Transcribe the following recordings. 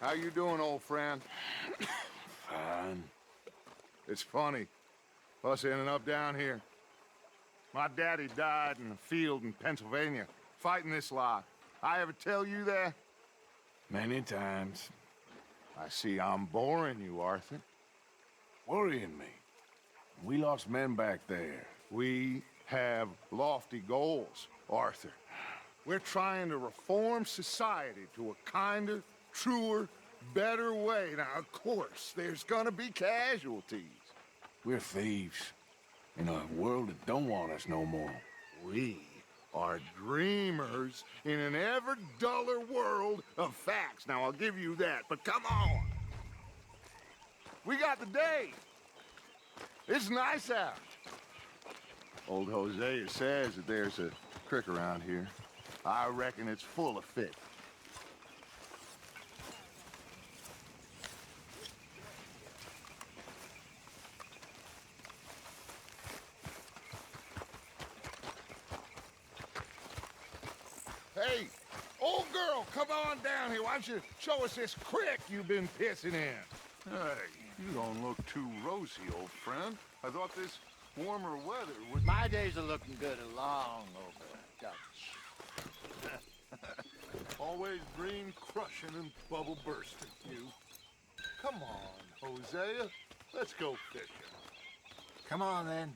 How you doing, old friend? Fine. It's funny, us ending up down here. My daddy died in a field in Pennsylvania, fighting this lot. I ever tell you that? Many times. I see I'm boring you, Arthur. Worrying me. We lost men back there. We have lofty goals, Arthur. We're trying to reform society to a kinder, truer, better way. Now, of course, there's gonna be casualties. We're thieves. In a world that don't want us no more. We are dreamers in an ever duller world of facts. Now, I'll give you that, but come on. We got the day. It's nice out. Old Hosea says that there's a creek around here. I reckon it's full of fish. Hey, old girl, come on down here. Why don't you show us this creek you've been pissing in? Hey, you don't look too rosy, old friend. I thought this warmer weather would... My days are looking good along over Dutch. Always green crushing and bubble bursting, you. Come on, Hosea. Let's go fishing. Come on, then.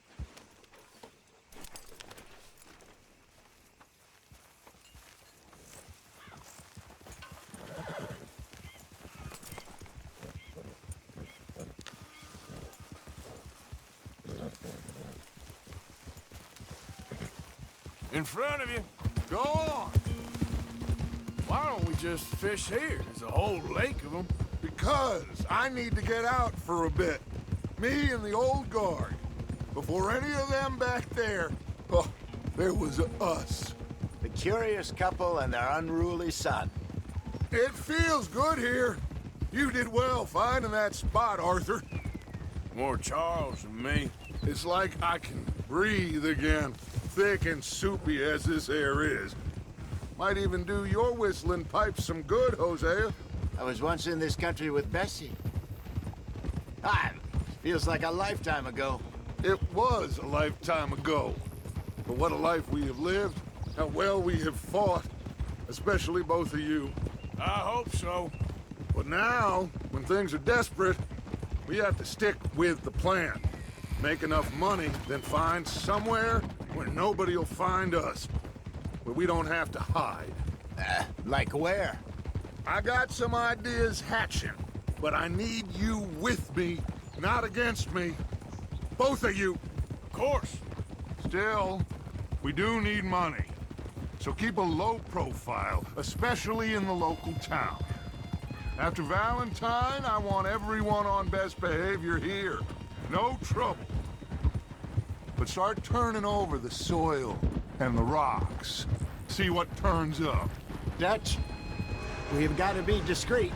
In front of you. Go on. Why don't we just fish here? There's a whole lake of them. Because I need to get out for a bit. Me and the old guard. Before any of them back there, oh, there was us. The curious couple and their unruly son. It feels good here. You did well finding that spot, Arthur. More Charles than me. It's like I can breathe again, thick and soupy as this air is. Might even do your whistling pipes some good, Hosea. I was once in this country with Bessie. Ah, feels like a lifetime ago. It was a lifetime ago. But what a life we have lived, how well we have fought, especially both of you. I hope so. But now, when things are desperate, we have to stick with the plan. Make enough money, then find somewhere where nobody will find us. Where we don't have to hide. Like where? I got some ideas hatching, but I need you with me, not against me. Both of you. Of course. Still, we do need money. So keep a low profile, especially in the local town. After Valentine, I want everyone on best behavior here. No trouble. But start turning over the soil and the rocks. See what turns up. Dutch, we've got to be discreet.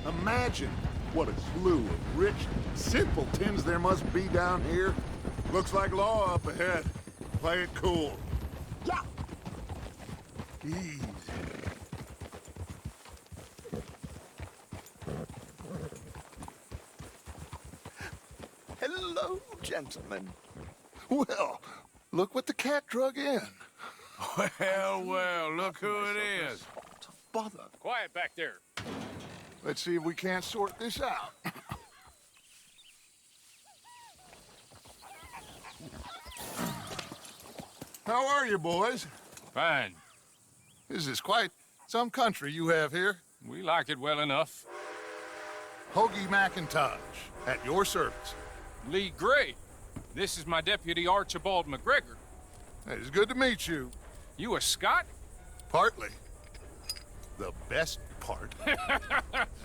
Imagine what a slew of rich simpletons there must be down here. Looks like law up ahead. Play it cool. Yeah. Easy. Hello, gentlemen. Well, look what the cat drug in. Well, look who it is. Bother. Quiet back there. Let's see if we can't sort this out. How are you, boys? Fine. This is quite some country you have here. We like it well enough. Hoagie McIntosh, at your service. Lee Gray. This is my deputy Archibald McGregor. It's good to meet you. You a Scot? Partly. The best part.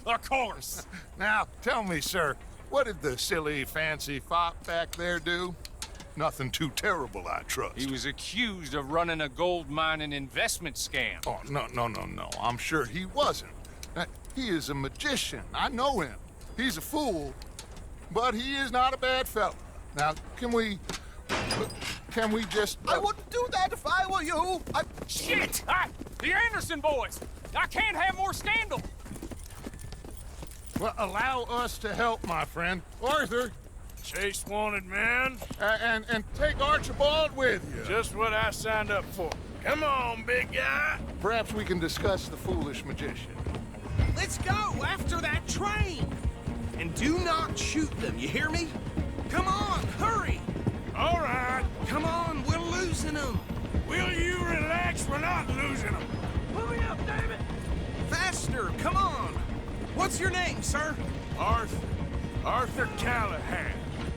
Of course. Now, tell me, sir, what did the silly, fancy fop back there do? Nothing too terrible, I trust. He was accused of running a gold mining investment scam. Oh, no. I'm sure he wasn't. He is a magician. I know him. He's a fool, but he is not a bad fellow. Now, can we just... I wouldn't do that if I were you. Shit! The Anderson boys! I can't have more scandal! Well, allow us to help, my friend. Arthur, Chase wanted man. and take Archibald with you. Just what I signed up for. Come on, big guy. Perhaps we can discuss the foolish magician. Let's go after that train! And do not shoot them, you hear me? Come on, hurry! All right. Come on, we're losing them! Will you relax? We're not losing them. Hurry up, David! Faster, come on! What's your name, sir? Arthur Callahan.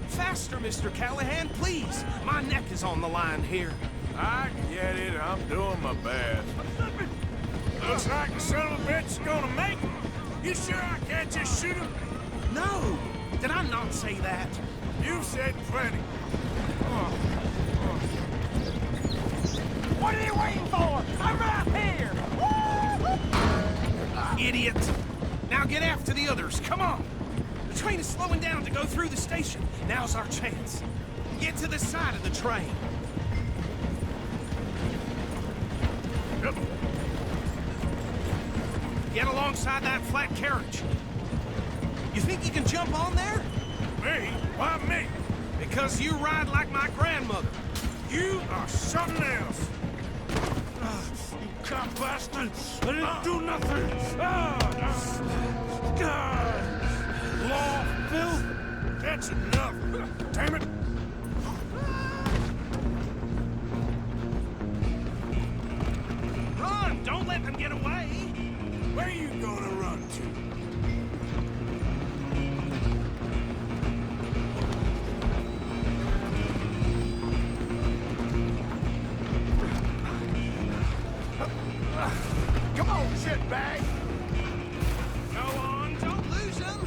Faster, Mr. Callahan, please! My neck is on the line here. I get it. I'm doing my best. Looks like the son of a bitch is gonna make it. You sure I can't just shoot him? No! Did I not say that? You said plenty. What are you waiting for? I'm right here! Idiot! Now get after the others, come on! The train is slowing down to go through the station. Now's our chance. Get to the side of the train. Get alongside that flat carriage. You think you can jump on there? Me? Why me? Because you ride like my grandmother. You are something else. You cop bastard! I didn't do nothing! God! Law, Phil? That's enough! Damn it! Run! Don't let them get away! Where you gonna run to? Come on, shitbag! Go on, don't lose them!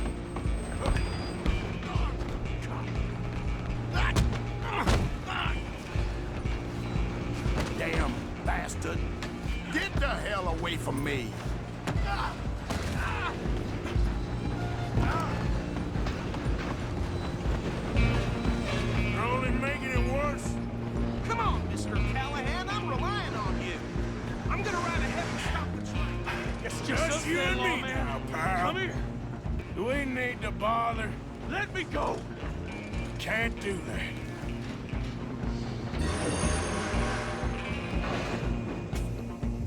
Damn bastard! Get the hell away from me! You're only making it worse. Come on, Mr. Callahan, I'm relying on you. I'm gonna ride ahead and stop the train. Just you and me now, pal. Come here. Do we need to bother? Let me go. Can't do that.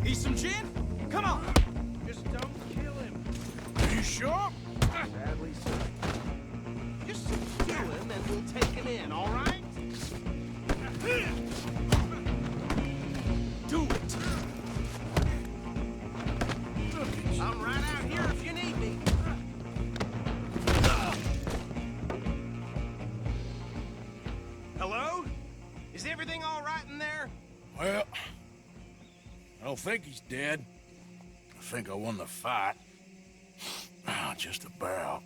Need some gin? Come on! Just don't kill him. You sure? Sadly, sir. Just kill him and we'll take him in, all right? Do it! I'm right out here if you need me. Hello? Is everything all right in there? Well, I don't think he's dead. I think I won the fight. Just about.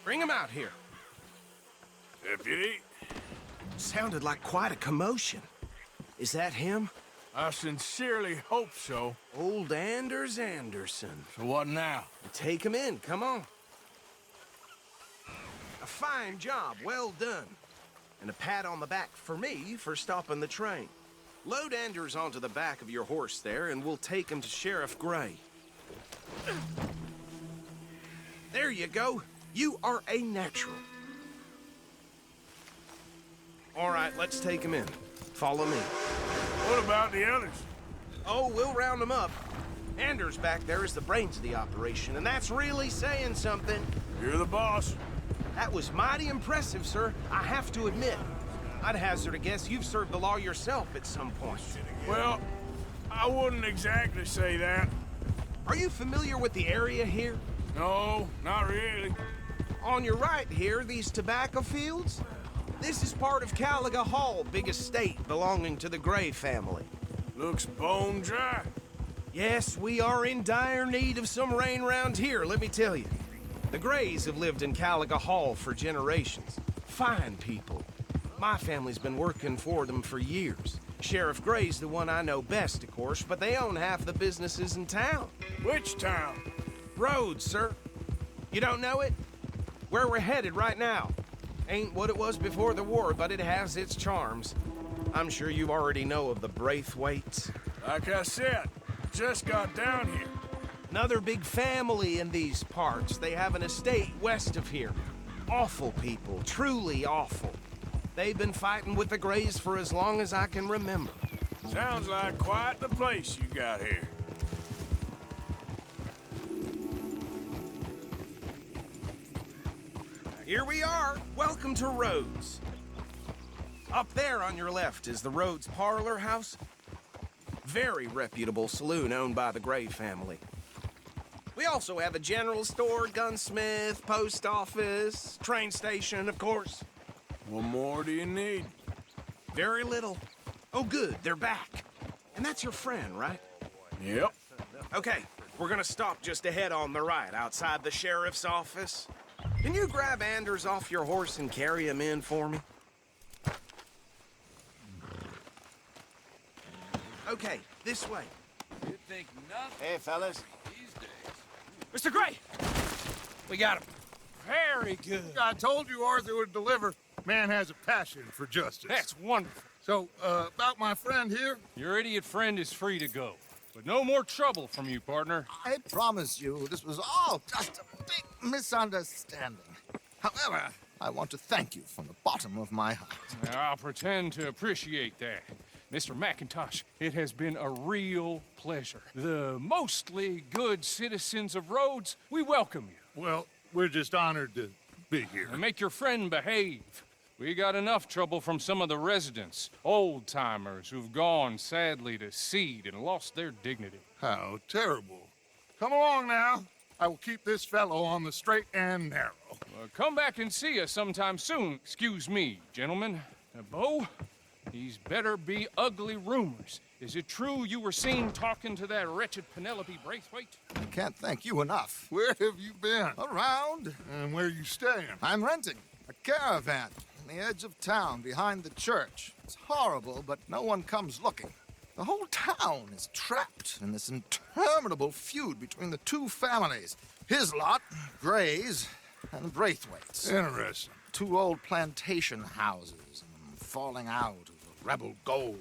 Bring him out here. Deputy, Sounded like quite a commotion. Is that him? I sincerely hope so. Old Anders Anderson. So what now? Take him in, come on. A fine job, well done. And a pat on the back for me for stopping the train. Load Anders onto the back of your horse there, and we'll take him to Sheriff Gray. There you go. You are a natural. All right, let's take him in. Follow me. What about the others? Oh, we'll round them up. Anders back there is the brains of the operation, and that's really saying something. You're the boss. That was mighty impressive, sir. I have to admit. I'd hazard a guess you've served the law yourself at some point. Well, I wouldn't exactly say that. Are you familiar with the area here? No, not really. On your right here, these tobacco fields? This is part of Caliga Hall, big estate belonging to the Gray family. Looks bone dry. Yes, we are in dire need of some rain round here, let me tell you. The Grays have lived in Caliga Hall for generations. Fine people. My family's been working for them for years. Sheriff Gray's the one I know best, of course, but they own half the businesses in town. Which town? Rhodes, sir. You don't know it? Where we're headed right now. Ain't what it was before the war, but it has its charms. I'm sure you already know of the Braithwaites. Like I said, just got down here. Another big family in these parts. They have an estate west of here. Awful people, truly awful. They've been fighting with the Greys for as long as I can remember. Sounds like quite the place you got here. Here we are. Welcome to Rhodes. Up there on your left is the Rhodes Parlor House. Very reputable saloon owned by the Gray family. We also have a general store, gunsmith, post office, train station, of course. What more do you need? Very little. Oh, good, they're back. And that's your friend, right? Yep. Okay, we're gonna stop just ahead on the right, outside the sheriff's office. Can you grab Anders off your horse and carry him in for me? Okay, this way. You think nothing Hey, fellas. these days. Mr. Gray! We got him. Very good. I told you Arthur would deliver. Man has a passion for justice. That's wonderful. So, about my friend here, Your idiot friend is free to go. But no more trouble from you, partner. I promise you this was all just a big misunderstanding. However, I want to thank you from the bottom of my heart. I'll pretend to appreciate that. Mr. McIntosh, it has been a real pleasure. The mostly good citizens of Rhodes, we welcome you. well, we're just honored to be here. And make your friend behave. We got enough trouble from some of the residents, old-timers who've gone, sadly, to seed and lost their dignity. How terrible. Come along now. I will keep this fellow on the straight and narrow. Come back and see us sometime soon. Excuse me, gentlemen. Bo, these better be ugly rumors. Is it true you were seen talking to that wretched Penelope Braithwaite? I can't thank you enough. Where have you been? Around, And where you staying? I'm renting a caravan on the edge of town behind the church. It's horrible, but no one comes looking. The whole town is trapped in this interminable feud between the two families. His lot, Gray's, and Braithwaite's. Interesting. Two old plantation houses, and falling out over rebel gold,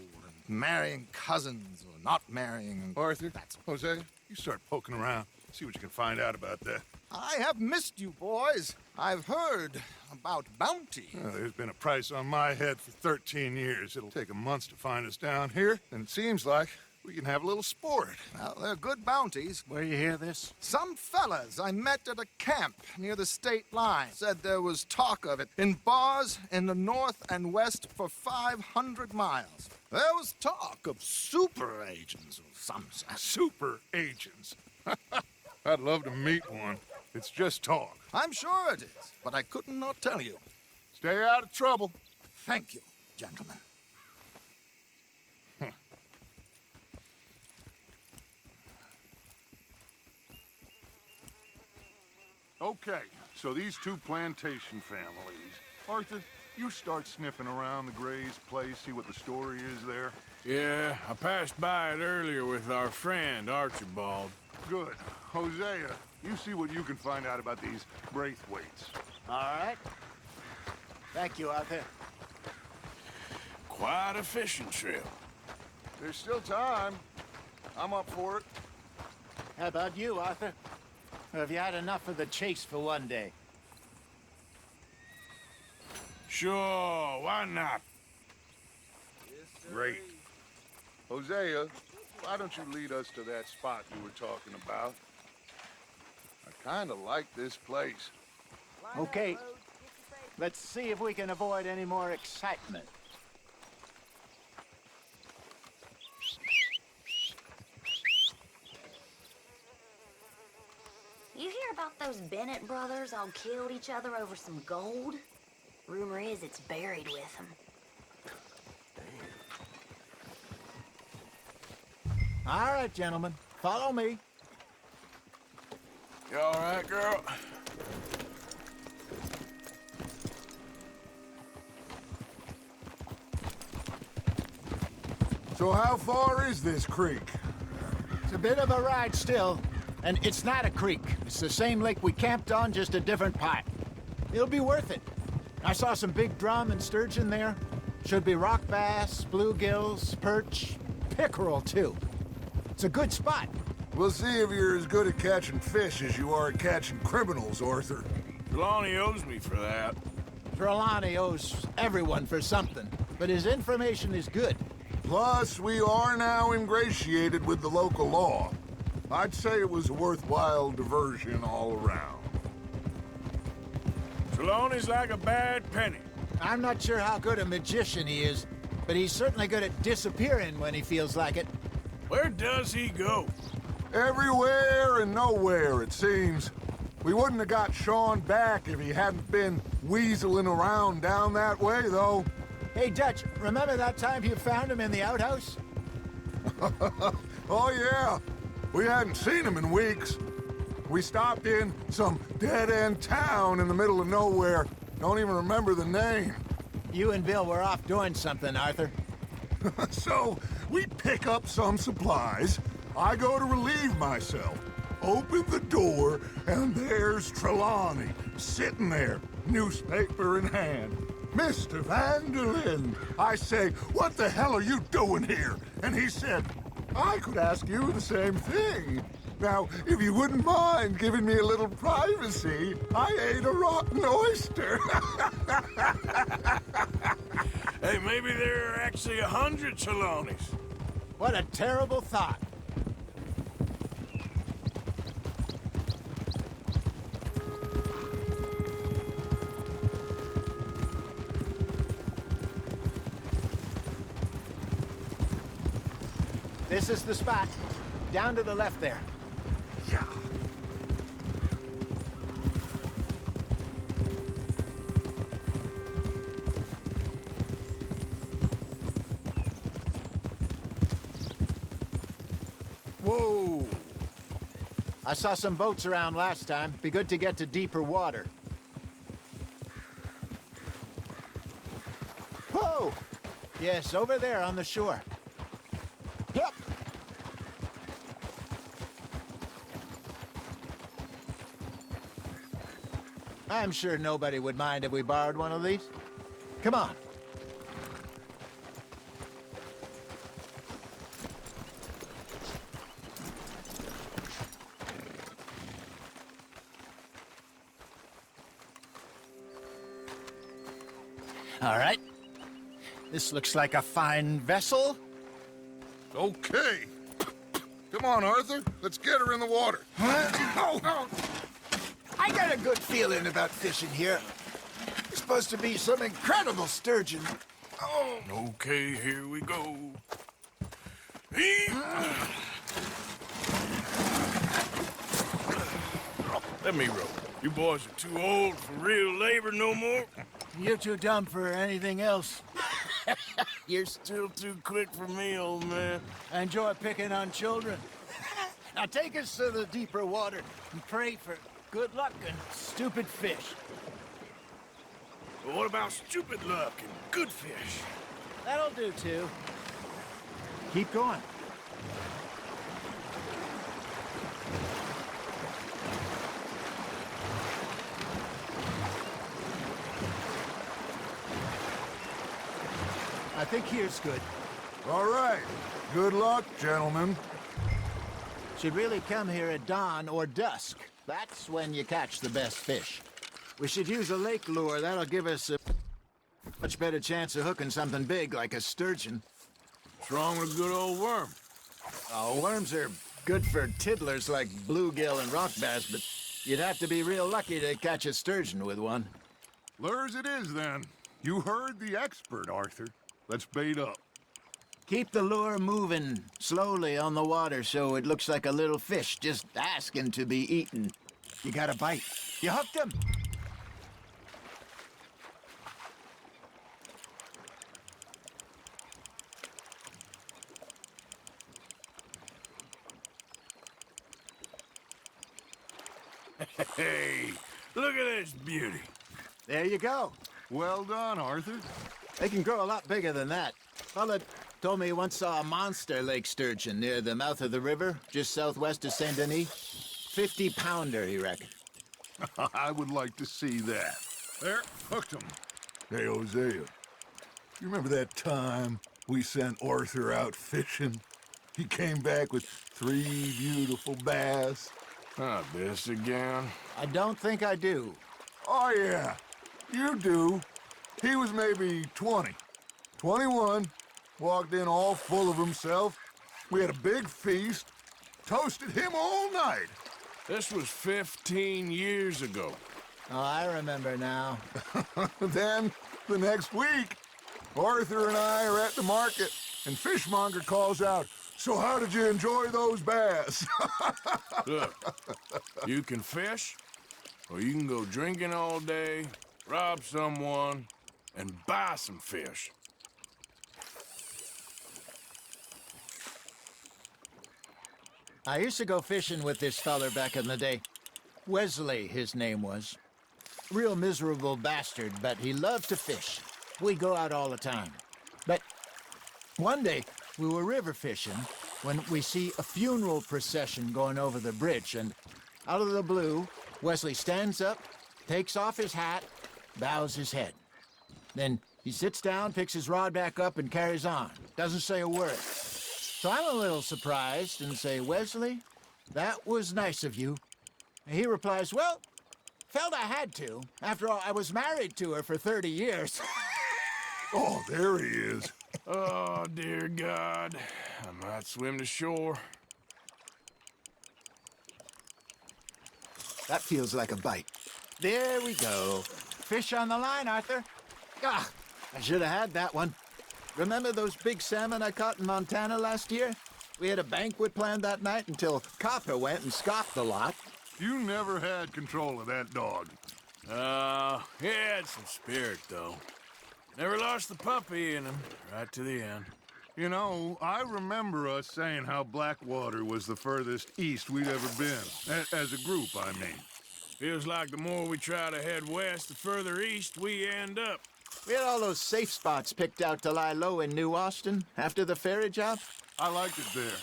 and marrying cousins or not marrying. And Arthur, That's Jose, you start poking around. See what you can find out about that. I have missed you, boys. I've heard about bounty. Well, there's been a price on my head for 13 years. It'll take a month to find us down here, and it seems like we can have a little sport. Well, they're good bounties. Where you hear this? Some fellas I met at a camp near the state line said there was talk of it in bars in the north and west for 500 miles. There was talk of super agents of some sort. Super agents. I'd love to meet one. It's just talk. I'm sure it is, but I couldn't not tell you. Stay out of trouble. Thank you, gentlemen. Okay, so these two plantation families. Arthur, you start sniffing around the Gray's place, see what the story is there. Yeah, I passed by it earlier with our friend, Archibald. Good. Hosea, you see what you can find out about these Braithwaites. All right. Thank you, Arthur. Quite a fishing trip. There's still time. I'm up for it. How about you, Arthur? Or have you had enough of the chase for one day? Sure, why not? Great. Hosea, why don't you lead us to that spot you were talking about? I kind of like this place. Okay. Let's see if we can avoid any more excitement. You hear about those Bennett brothers all killed each other over some gold? Rumor is it's buried with them. All right, gentlemen. Follow me. You all right, girl? So how far is this creek? It's a bit of a ride still. And it's not a creek. It's the same lake we camped on, just a different part. It'll be worth it. I saw some big drum and sturgeon there. Should be rock bass, bluegills, perch, pickerel too. It's a good spot. We'll see if you're as good at catching fish as you are at catching criminals, Arthur. Trelawney owes me for that. Trelawney owes everyone for something, but his information is good. Plus, we are now ingratiated with the local law. I'd say it was a worthwhile diversion all around. Trelawney's like a bad penny. I'm not sure how good a magician he is, but he's certainly good at disappearing when he feels like it. Where does he go? Everywhere and nowhere, it seems. We wouldn't have got Sean back if he hadn't been weaseling around down that way, though. Hey, Dutch, remember that time you found him in the outhouse? Oh, yeah. We hadn't seen him in weeks. We stopped in some dead-end town in the middle of nowhere. Don't even remember the name. You and Bill were off doing something, Arthur. So, we pick up some supplies. I go to relieve myself. Open the door, and there's Trelawney, sitting there, newspaper in hand. Mr. Vanderlyn. I say, what the hell are you doing here? And he said, I could ask you the same thing. Now, if you wouldn't mind giving me a little privacy, I ate a rotten oyster. Hey, maybe there are actually 100 Trelawneys. What a terrible thought. This is the spot. Down to the left there. Yeah. Whoa! I saw some boats around last time. Be good to get to deeper water. Whoa! Yes, over there on the shore. Yep. I'm sure nobody would mind if we borrowed one of these. Come on. All right. This looks like a fine vessel. Okay. Come on, Arthur. Let's get her in the water. Oh. I got a good feeling about fishing here. It's supposed to be some incredible sturgeon. Oh. Okay, here we go. Let me row. You boys are too old for real labor no more. You're too dumb for anything else. You're still too quick for me, old man. I enjoy picking on children. Now take us to the deeper water and pray for good luck and stupid fish. But what about stupid luck and good fish? That'll do too. Keep going. I think here's good. All right. Good luck, gentlemen. Should really come here at dawn or dusk. That's when you catch the best fish. We should use a lake lure. That'll give us a much better chance of hooking something big like a sturgeon. What's wrong with a good old worm? Oh, worms are good for tiddlers like bluegill and rock bass, but you'd have to be real lucky to catch a sturgeon with one. Lures it is, then. You heard the expert, Arthur. Let's bait up. Keep the lure moving slowly on the water so it looks like a little fish just asking to be eaten. You got a bite. You hooked him. Hey, look at this beauty. There you go. Well done, Arthur. They can grow a lot bigger than that. Fella told me he once saw a monster lake sturgeon near the mouth of the river, just southwest of Saint Denis. 50-pounder, he reckoned. I would like to see that. There, hooked him. Hey, Hosea, you remember that time we sent Arthur out fishing? He came back with 3 beautiful bass. Not this again. I don't think I do. Oh, yeah, you do. He was maybe 20, 21, walked in all full of himself. We had a big feast, toasted him all night. This was 15 years ago. Oh, I remember now. Then, the next week, Arthur and I are at the market, and Fishmonger calls out, "So how did you enjoy those bass?" Look, you can fish, or you can go drinking all day, rob someone, and buy some fish. I used to go fishing with this feller back in the day. Wesley, his name was. Real miserable bastard, but he loved to fish. We go out all the time. But one day, we were river fishing when we see a funeral procession going over the bridge, and out of the blue, Wesley stands up, takes off his hat, bows his head. Then he sits down, picks his rod back up, and carries on. Doesn't say a word. So I'm a little surprised and say, "Wesley, that was nice of you." And he replies, "Well, felt I had to. After all, I was married to her for 30 years. Oh, there he is. Oh, dear God. I might swim to shore. That feels like a bite. There we go. Fish on the line, Arthur. Ah, I should have had that one. Remember those big salmon I caught in Montana last year? We had a banquet planned that night until Copper went and scoffed a lot. You never had control of that dog. He had some spirit, though. Never lost the puppy in him, right to the end. You know, I remember us saying how Blackwater was the furthest east we'd ever been. As a group, I mean. Feels like the more we try to head west, the further east we end up. We had all those safe spots picked out to lie low in New Austin after the ferry job. I liked it there.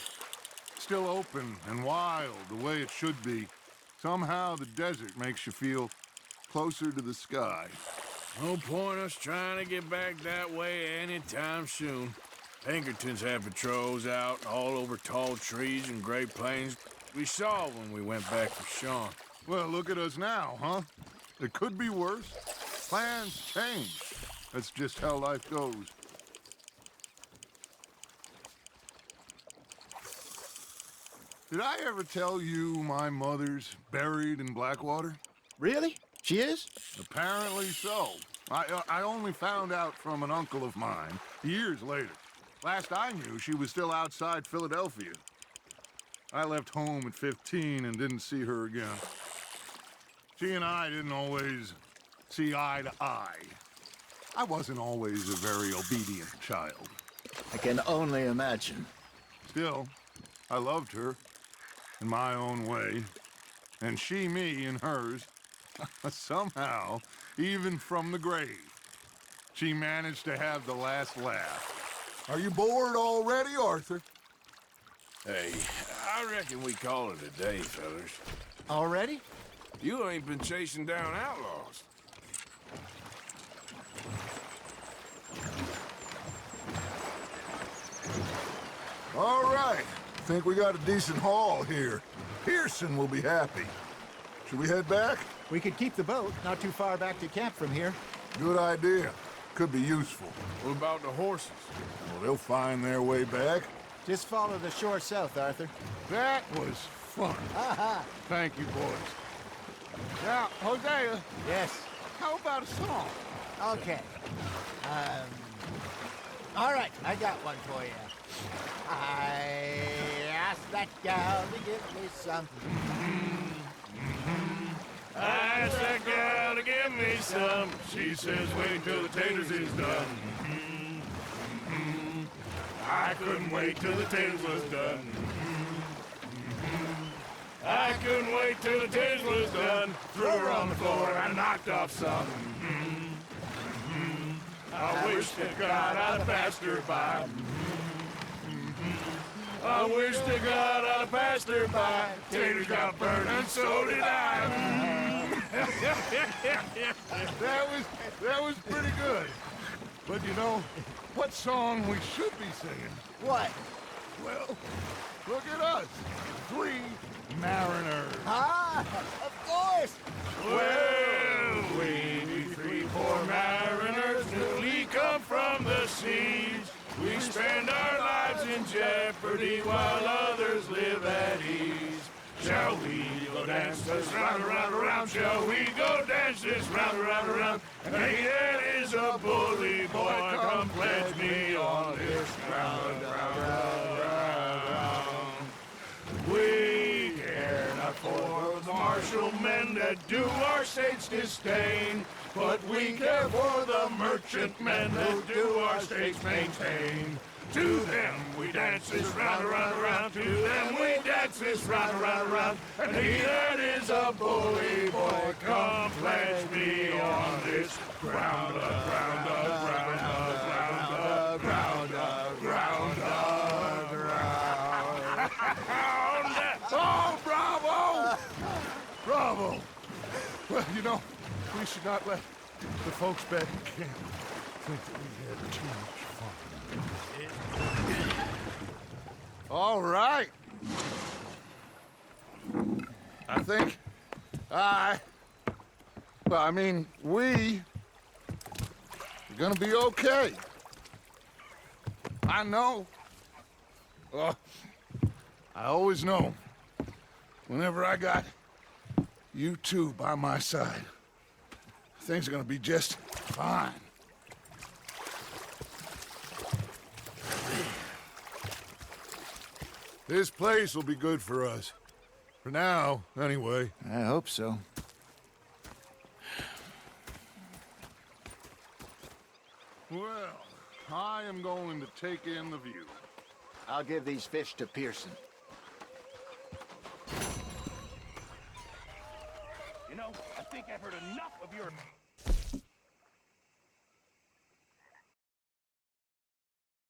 Still open and wild, the way it should be. Somehow the desert makes you feel closer to the sky. No point us trying to get back that way anytime soon. Pinkertons had patrols out all over tall trees and Great Plains. We saw when we went back for Sean. Well, look at us now, huh? It could be worse. Plans change. That's just how life goes. Did I ever tell you my mother's buried in Blackwater? Really? She is? Apparently so. I only found out from an uncle of mine years later. Last I knew, she was still outside Philadelphia. I left home at 15 and didn't see her again. She and I didn't always see eye to eye. I wasn't always a very obedient child. I can only imagine. Still, I loved her in my own way, and she me in hers. Somehow, even from the grave, she managed to have the last laugh. Are you bored already, Arthur? Hey, I reckon we call it a day, fellas. Already? You ain't been chasing down outlaws. All right. Think we got a decent haul here. Pearson will be happy. Should we head back? We could keep the boat not too far back to camp from here. Good idea. Could be useful. What about the horses? Well, they'll find their way back. Just follow the shore south, Arthur. That was fun. Thank you, boys. Now, Hosea, Yes. how about a song? Okay. All right, I got one for you. I asked that gal to give me some. I asked that gal to give me some. She says, wait till the taters is done. I couldn't wait till the taters was done. I couldn't wait till the taters was done. Threw her on the floor and knocked off some. I wish to God I'd passed her by. I wish to God I'd passed her by. Taters got burned and so did I. That was pretty good. But you know, what song we should be singing? What? Well, look at us. 3 mariners. Ah, of course! Well, we be 3 poor mariners, newly come from the seas. We spend our lives in jeopardy while others live at ease. Shall we go dance this round, around, around? Shall we go dance this round, around, around? And he that is a bully boy, come pledge me on this ground, ground. We care not for the martial men that do our states disdain, but we care for the merchant men that do our states maintain. To them we dance this round, around, around. To them we dance this round, around, around. And he that is a bully boy, come pledge me on this ground, ground, ground, ground, ground, ground, ground. Oh, bravo! Bravo! Well, you know, we should not let the folks back in camp think that we had too much fun. All right. I think we are gonna be okay. I know. I always know. Whenever I got you two by my side, things are gonna be just fine. This place will be good for us. For now, anyway. I hope so. Well, I am going to take in the view. I'll give these fish to Pearson. You know, I think I've heard enough of your